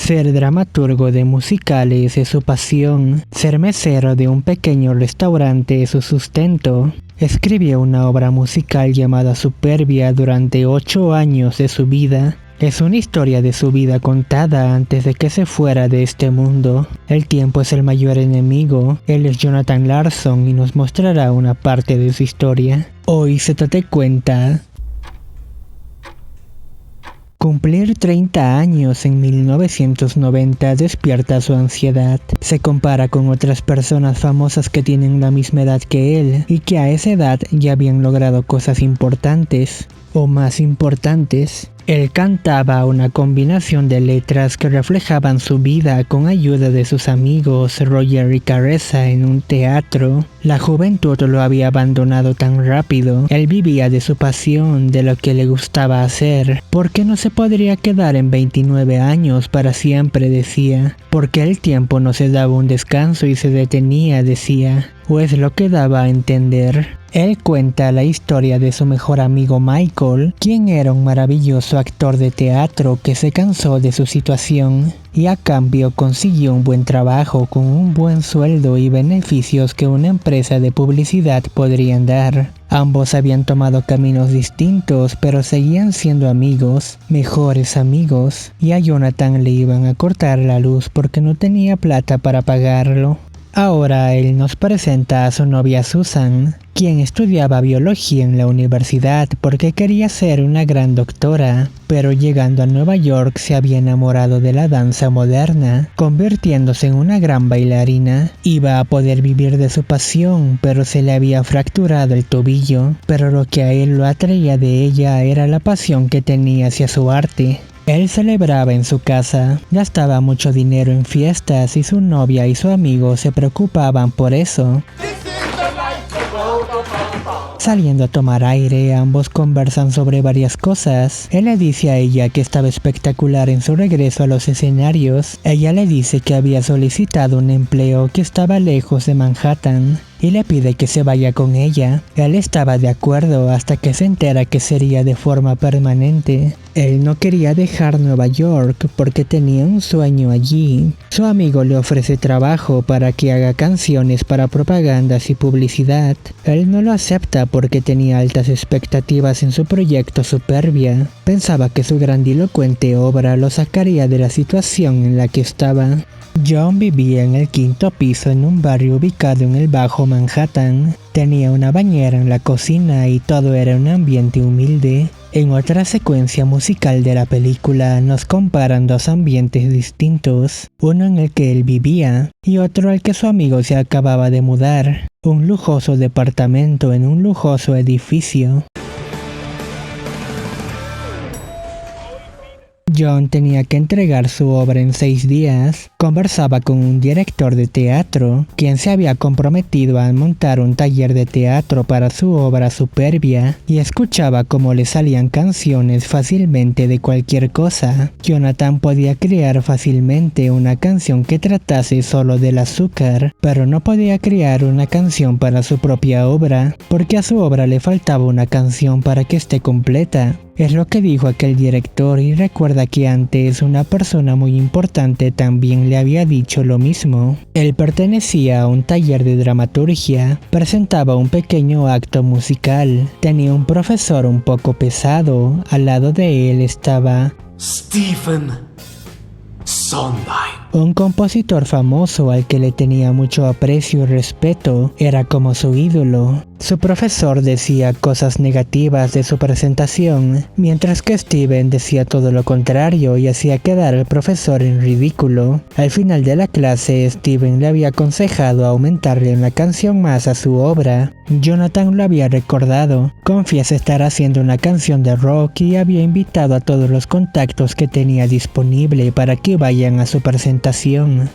Ser dramaturgo de musicales es su pasión. Ser mesero de un pequeño restaurante es su sustento. Escribió una obra musical llamada Superbia durante 8 años de su vida. Es una historia de su vida contada antes de que se fuera de este mundo. El tiempo es el mayor enemigo. Él es Jonathan Larson y nos mostrará una parte de su historia. Hoy se te cuenta. Cumplir 30 años en 1990 despierta su ansiedad. Se compara con otras personas famosas que tienen la misma edad que él y que a esa edad ya habían logrado cosas importantes o más importantes. Él cantaba una combinación de letras que reflejaban su vida con ayuda de sus amigos Roger y Caressa en un teatro. La juventud lo había abandonado tan rápido. Él vivía de su pasión, de lo que le gustaba hacer. ¿Por qué no se podría quedar en 29 años para siempre?, decía. Porque el tiempo no se daba un descanso y se detenía, decía. O es lo que daba a entender. Él cuenta la historia de su mejor amigo Michael, quien era un maravilloso actor de teatro que se cansó de su situación y a cambio consiguió un buen trabajo con un buen sueldo y beneficios que una empresa de publicidad podrían dar. Ambos habían tomado caminos distintos, pero seguían siendo amigos, mejores amigos, y a Jonathan le iban a cortar la luz porque no tenía plata para pagarlo. Ahora él nos presenta a su novia Susan, quien estudiaba biología en la universidad porque quería ser una gran doctora, pero llegando a Nueva York se había enamorado de la danza moderna, convirtiéndose en una gran bailarina. Iba a poder vivir de su pasión, pero se le había fracturado el tobillo, pero lo que a él lo atraía de ella era la pasión que tenía hacia su arte. Él celebraba en su casa, gastaba mucho dinero en fiestas y su novia y su amigo se preocupaban por eso. Saliendo a tomar aire, ambos conversan sobre varias cosas. Él le dice a ella que estaba espectacular en su regreso a los escenarios. Ella le dice que había solicitado un empleo que estaba lejos de Manhattan y le pide que se vaya con ella. Él estaba de acuerdo hasta que se entera que sería de forma permanente. Él no quería dejar Nueva York porque tenía un sueño allí. Su amigo le ofrece trabajo para que haga canciones para propagandas y publicidad. Él no lo acepta porque tenía altas expectativas en su proyecto Superbia. Pensaba que su grandilocuente obra lo sacaría de la situación en la que estaba. John vivía en el 5º piso en un barrio ubicado en el Bajo Manhattan. Tenía una bañera en la cocina y todo era un ambiente humilde. En otra secuencia musical de la película nos comparan dos ambientes distintos, uno en el que él vivía y otro al que su amigo se acababa de mudar, un lujoso departamento en un lujoso edificio. John tenía que entregar su obra en 6 días. Conversaba con un director de teatro, quien se había comprometido a montar un taller de teatro para su obra Superbia, y escuchaba cómo le salían canciones fácilmente de cualquier cosa. Jonathan podía crear fácilmente una canción que tratase solo del azúcar, pero no podía crear una canción para su propia obra, porque a su obra le faltaba una canción para que esté completa. Es lo que dijo aquel director, y recuerda que antes una persona muy importante también le había dicho lo mismo. Él pertenecía a un taller de dramaturgia, presentaba un pequeño acto musical, tenía un profesor un poco pesado, al lado de él estaba Stephen Sondheim. Un compositor famoso al que le tenía mucho aprecio y respeto, era como su ídolo. Su profesor decía cosas negativas de su presentación, mientras que Steven decía todo lo contrario y hacía quedar al profesor en ridículo. Al final de la clase, Steven le había aconsejado aumentarle una canción más a su obra. Jonathan lo había recordado, confiesa estar haciendo una canción de rock y había invitado a todos los contactos que tenía disponible para que vayan a su presentación.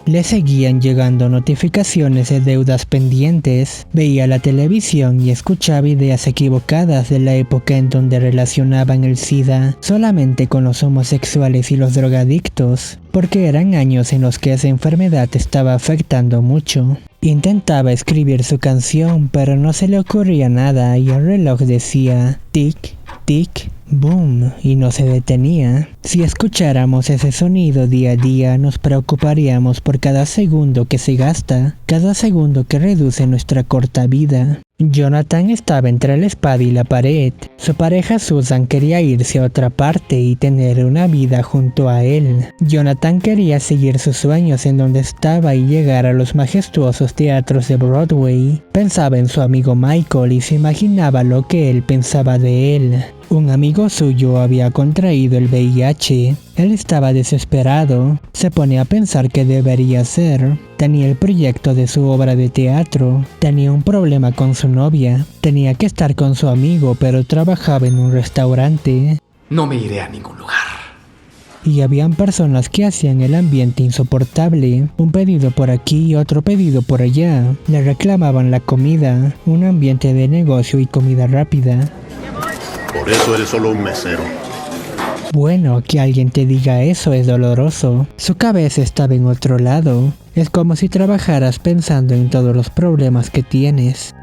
Le seguían llegando notificaciones de deudas pendientes, veía la televisión y escuchaba ideas equivocadas de la época en donde relacionaban el SIDA solamente con los homosexuales y los drogadictos, porque eran años en los que esa enfermedad estaba afectando mucho. Intentaba escribir su canción, pero no se le ocurría nada y el reloj decía tic, tic, boom, y no se detenía. Si escucháramos ese sonido día a día, nos preocuparíamos por cada segundo que se gasta, cada segundo que reduce nuestra corta vida. Jonathan estaba entre la espada y la pared. Su pareja Susan quería irse a otra parte y tener una vida junto a él. Jonathan quería seguir sus sueños en donde estaba y llegar a los majestuosos teatros de Broadway. Pensaba en su amigo Michael y se imaginaba lo que él pensaba de él. Un amigo suyo había contraído el VIH. Él estaba desesperado. Se ponía a pensar qué debería hacer. Tenía el proyecto de su obra de teatro. Tenía un problema con su novia. Tenía que estar con su amigo, pero trabajaba en un restaurante. No me iré a ningún lugar. Y habían personas que hacían el ambiente insoportable. Un pedido por aquí y otro pedido por allá. Le reclamaban la comida. Un ambiente de negocio y comida rápida. Por eso eres solo un mesero. Bueno, que alguien te diga eso es doloroso. Su cabeza estaba en otro lado. Es como si trabajaras pensando en todos los problemas que tienes.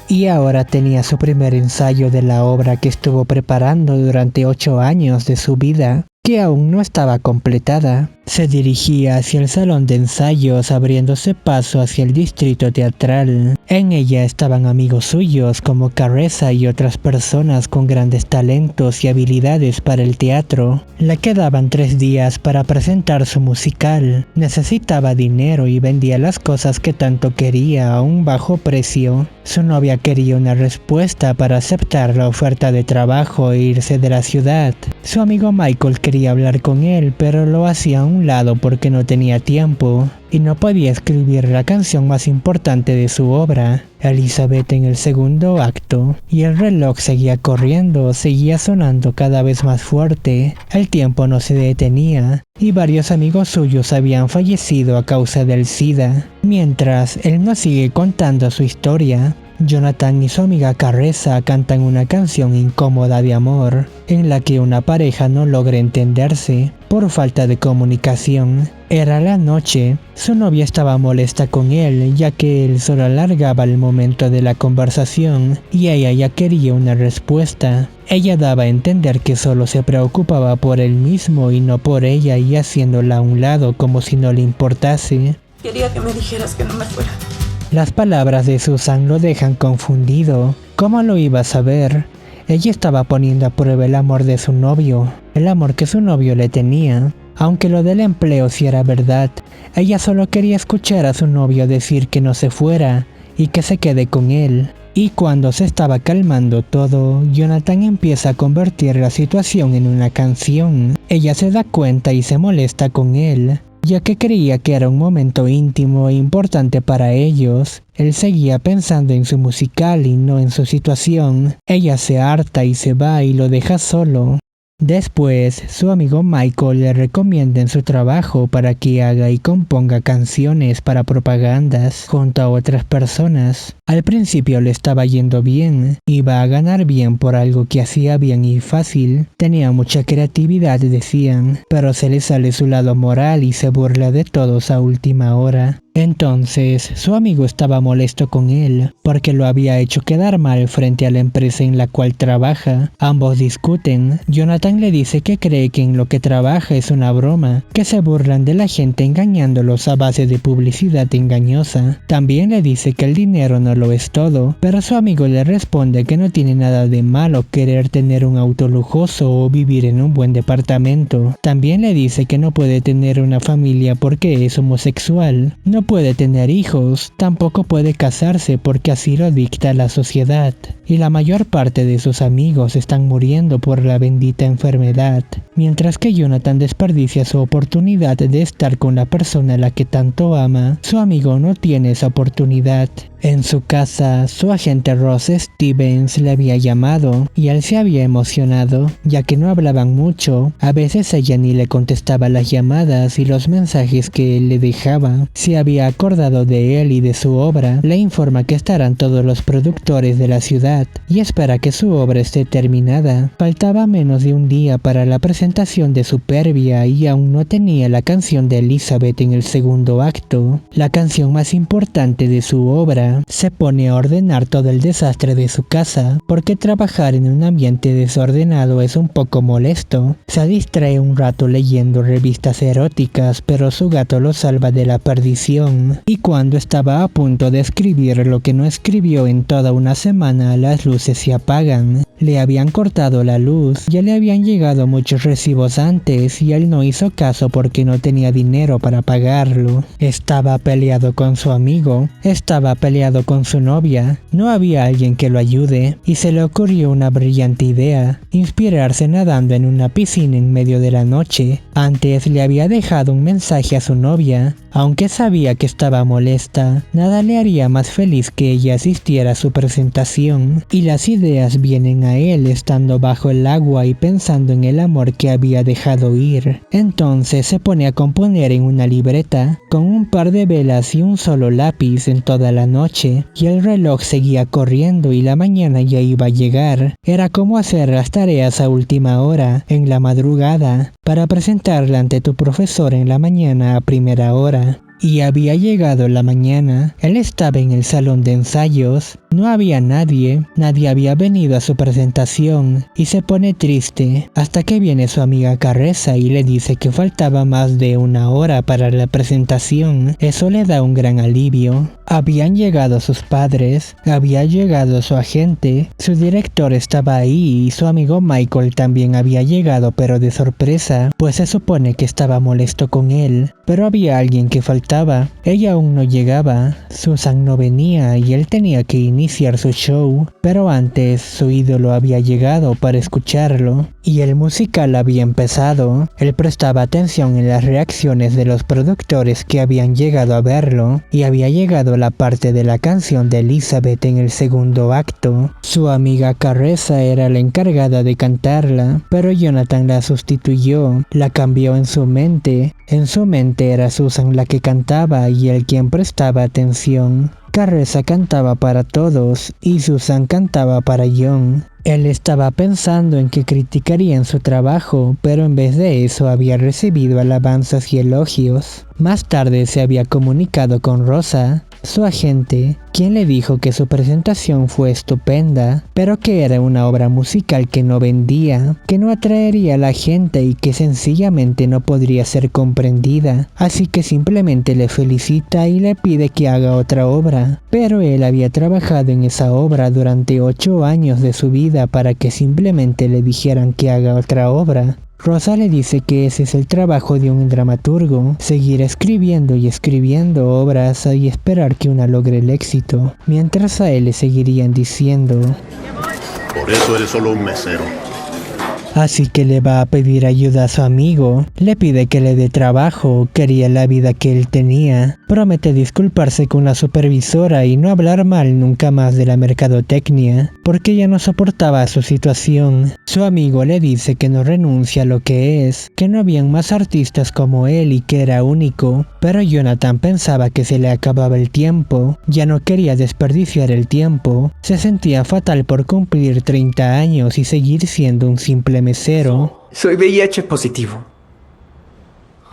Y ahora tenía su primer ensayo de la obra que estuvo preparando durante 8 años de su vida, que aún no estaba completada. Se dirigía hacia el salón de ensayos, abriéndose paso hacia el distrito teatral. En ella estaban amigos suyos como Caressa y otras personas con grandes talentos y habilidades para el teatro. Le quedaban 3 días para presentar su musical. Necesitaba dinero y vendía las cosas que tanto quería a un bajo precio. Su novia quería una respuesta para aceptar la oferta de trabajo e irse de la ciudad. Su amigo Michael quería hablar con él, pero lo hacía a un lado porque no tenía tiempo y no podía escribir la canción más importante de su obra, Elizabeth, en el segundo acto, y el reloj seguía corriendo, seguía sonando cada vez más fuerte. El tiempo no se detenía y varios amigos suyos habían fallecido a causa del SIDA. Mientras él nos sigue contando su historia, Jonathan y su amiga Caressa cantan una canción incómoda de amor, en la que una pareja no logra entenderse por falta de comunicación. Era la noche, su novia estaba molesta con él ya que él solo alargaba el momento de la conversación y ella ya quería una respuesta. Ella daba a entender que solo se preocupaba por él mismo y no por ella y haciéndola a un lado como si no le importase. Quería que me dijeras que no me fuera. Las palabras de Susan lo dejan confundido. ¿Cómo lo iba a saber? Ella estaba poniendo a prueba el amor de su novio, el amor que su novio le tenía. Aunque lo del empleo sí era verdad, ella solo quería escuchar a su novio decir que no se fuera y que se quede con él. Y cuando se estaba calmando todo, Jonathan empieza a convertir la situación en una canción. Ella se da cuenta y se molesta con él, ya que creía que era un momento íntimo e importante para ellos. Él seguía pensando en su musical y no en su situación. Ella se harta y se va y lo deja solo. Después, su amigo Michael le recomienda en su trabajo para que haga y componga canciones para propagandas junto a otras personas. Al principio le estaba yendo bien, iba a ganar bien por algo que hacía bien y fácil, tenía mucha creatividad decían, pero se le sale su lado moral y se burla de todos a última hora. Entonces, su amigo estaba molesto con él, porque lo había hecho quedar mal frente a la empresa en la cual trabaja. Ambos discuten. Jonathan le dice que cree que en lo que trabaja es una broma, que se burlan de la gente engañándolos a base de publicidad engañosa. También le dice que el dinero no lo es todo, pero su amigo le responde que no tiene nada de malo querer tener un auto lujoso o vivir en un buen departamento. También le dice que no puede tener una familia porque es homosexual. No puede tener hijos, tampoco puede casarse porque así lo dicta la sociedad. Y la mayor parte de sus amigos están muriendo por la bendita enfermedad. Mientras que Jonathan desperdicia su oportunidad de estar con la persona a la que tanto ama, su amigo no tiene esa oportunidad. En su casa, su agente Ross Stevens le había llamado y él se había emocionado, ya que no hablaban mucho. A veces ella ni le contestaba las llamadas y los mensajes que él le dejaba. Se había había acordado de él y de su obra, le informa que estarán todos los productores de la ciudad y espera que su obra esté terminada. Faltaba menos de un día para la presentación de Superbia y aún no tenía la canción de Elizabeth en el segundo acto, la canción más importante de su obra. Se pone a ordenar todo el desastre de su casa, porque trabajar en un ambiente desordenado es un poco molesto. Se distrae un rato leyendo revistas eróticas, pero su gato lo salva de la perdición. Y cuando estaba a punto de escribir lo que no escribió en toda una semana, las luces se apagan. Le habían cortado la luz, ya le habían llegado muchos recibos antes y él no hizo caso porque no tenía dinero para pagarlo. Estaba peleado con su amigo, estaba peleado con su novia, no había alguien que lo ayude y se le ocurrió una brillante idea: inspirarse nadando en una piscina en medio de la noche. Antes le había dejado un mensaje a su novia, aunque sabía que estaba molesta, nada le haría más feliz que ella asistiera a su presentación, y las ideas vienen a él estando bajo el agua y pensando en el amor que había dejado ir. Entonces se pone a componer en una libreta, con un par de velas y un solo lápiz en toda la noche, y el reloj seguía corriendo y la mañana ya iba a llegar. Era como hacer las tareas a última hora, en la madrugada, para presentarla ante tu profesor en la mañana a primera hora. Y había llegado la mañana, él estaba en el salón de ensayos, no había nadie había venido a su presentación, y se pone triste, hasta que viene su amiga Carresa y le dice que faltaba más de una hora para la presentación. Eso le da un gran alivio. Habían llegado sus padres, había llegado su agente, su director estaba ahí y su amigo Michael también había llegado, pero de sorpresa, pues se supone que estaba molesto con él, pero había alguien que faltaba. Ella aún no llegaba, Susan no venía y él tenía que iniciar su show, pero antes su ídolo había llegado para escucharlo y el musical había empezado. Él prestaba atención en las reacciones de los productores que habían llegado a verlo y había llegado la parte de la canción de Elizabeth en el segundo acto. Su amiga Carresa era la encargada de cantarla, pero Jonathan la sustituyó, la cambió en su mente. En su mente era Susan la que cantaba y él quien prestaba atención. Carresa cantaba para todos y Susan cantaba para John. Él estaba pensando en que criticarían su trabajo, pero en vez de eso había recibido alabanzas y elogios. Más tarde se había comunicado con Rosa, su agente, quien le dijo que su presentación fue estupenda, pero que era una obra musical que no vendía, que no atraería a la gente y que sencillamente no podría ser comprendida, así que simplemente le felicita y le pide que haga otra obra. Pero él había trabajado en esa obra durante 8 años de su vida para que simplemente le dijeran que haga otra obra. Rosa le dice que ese es el trabajo de un dramaturgo, seguir escribiendo y escribiendo obras y esperar que una logre el éxito, mientras a él le seguirían diciendo: Por eso eres solo un mesero. Así que le va a pedir ayuda a su amigo, le pide que le dé trabajo, quería la vida que él tenía, promete disculparse con la supervisora y no hablar mal nunca más de la mercadotecnia, porque ya no soportaba su situación. Su amigo le dice que no renuncia a lo que es, que no habían más artistas como él y que era único, pero Jonathan pensaba que se le acababa el tiempo, ya no quería desperdiciar el tiempo, se sentía fatal por cumplir 30 años y seguir siendo un simple mesero. Soy VIH positivo.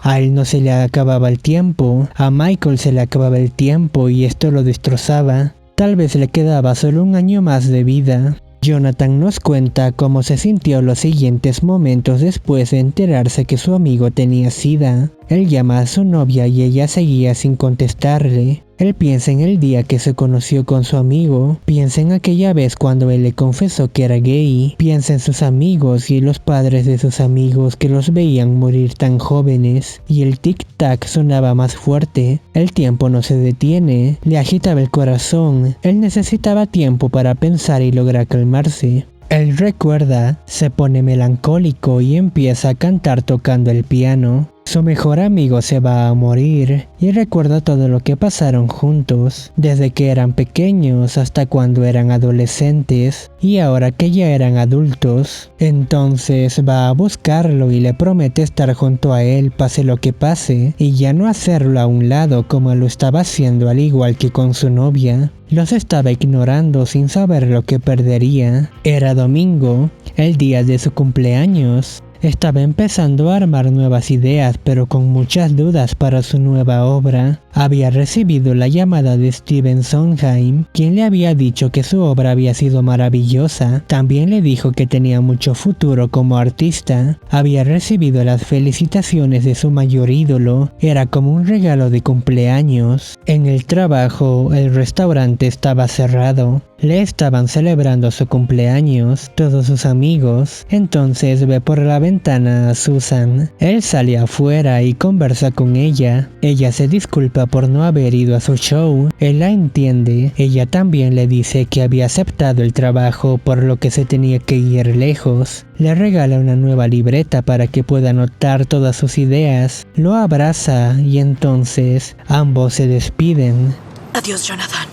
A él no se le acababa el tiempo, a Michael se le acababa el tiempo y esto lo destrozaba. Tal vez le quedaba solo un año más de vida. Jonathan nos cuenta cómo se sintió los siguientes momentos después de enterarse que su amigo tenía SIDA. Él llama a su novia y ella seguía sin contestarle. Él piensa en el día que se conoció con su amigo, piensa en aquella vez cuando él le confesó que era gay, piensa en sus amigos y los padres de sus amigos que los veían morir tan jóvenes, y el tic-tac sonaba más fuerte. El tiempo no se detiene, le agitaba el corazón, él necesitaba tiempo para pensar y lograr calmarse. Él recuerda, se pone melancólico y empieza a cantar tocando el piano. Su mejor amigo se va a morir y recuerda todo lo que pasaron juntos, desde que eran pequeños hasta cuando eran adolescentes y ahora que ya eran adultos. Entonces va a buscarlo y le promete estar junto a él pase lo que pase y ya no hacerlo a un lado como lo estaba haciendo al igual que con su novia. Los estaba ignorando sin saber lo que perdería. Era domingo, el día de su cumpleaños. Estaba empezando a armar nuevas ideas, pero con muchas dudas para su nueva obra. Había recibido la llamada de Stephen Sondheim, quien le había dicho que su obra había sido maravillosa. También le dijo que tenía mucho futuro como artista. Había recibido las felicitaciones de su mayor ídolo. Era como un regalo de cumpleaños. En el trabajo, el restaurante estaba cerrado. Le estaban celebrando su cumpleaños, todos sus amigos. Entonces ve por la ventana a Susan. Él sale afuera y conversa con ella. Ella se disculpa por no haber ido a su show. Él la entiende. Ella también le dice que había aceptado el trabajo, por lo que se tenía que ir lejos. Le regala una nueva libreta para que pueda anotar todas sus ideas. Lo abraza y entonces ambos se despiden. Adiós, Jonathan.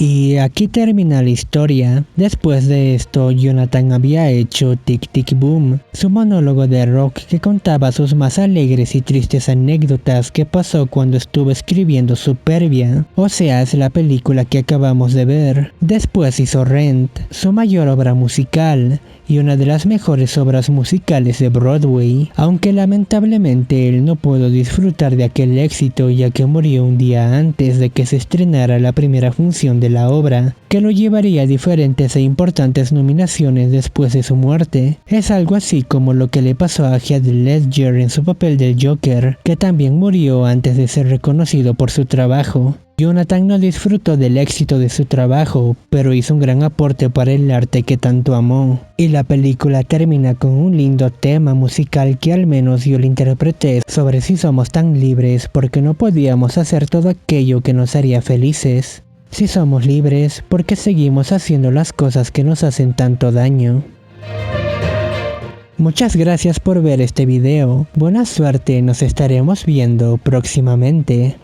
Y aquí termina la historia. Después de esto, Jonathan había hecho Tic Tic Boom, su monólogo de rock que contaba sus más alegres y tristes anécdotas que pasó cuando estuvo escribiendo Superbia, o sea, es la película que acabamos de ver. Después hizo Rent, su mayor obra musical, y una de las mejores obras musicales de Broadway, aunque lamentablemente él no pudo disfrutar de aquel éxito ya que murió un día antes de que se estrenara la primera función de la obra, que lo llevaría a diferentes e importantes nominaciones después de su muerte. Es algo así como lo que le pasó a Heath Ledger en su papel del Joker, que también murió antes de ser reconocido por su trabajo. Jonathan no disfrutó del éxito de su trabajo, pero hizo un gran aporte para el arte que tanto amó. Y la película termina con un lindo tema musical que al menos yo lo interpreté sobre si somos tan libres porque no podíamos hacer todo aquello que nos haría felices. Si somos libres, ¿por qué seguimos haciendo las cosas que nos hacen tanto daño? Muchas gracias por ver este video. Buena suerte, nos estaremos viendo próximamente.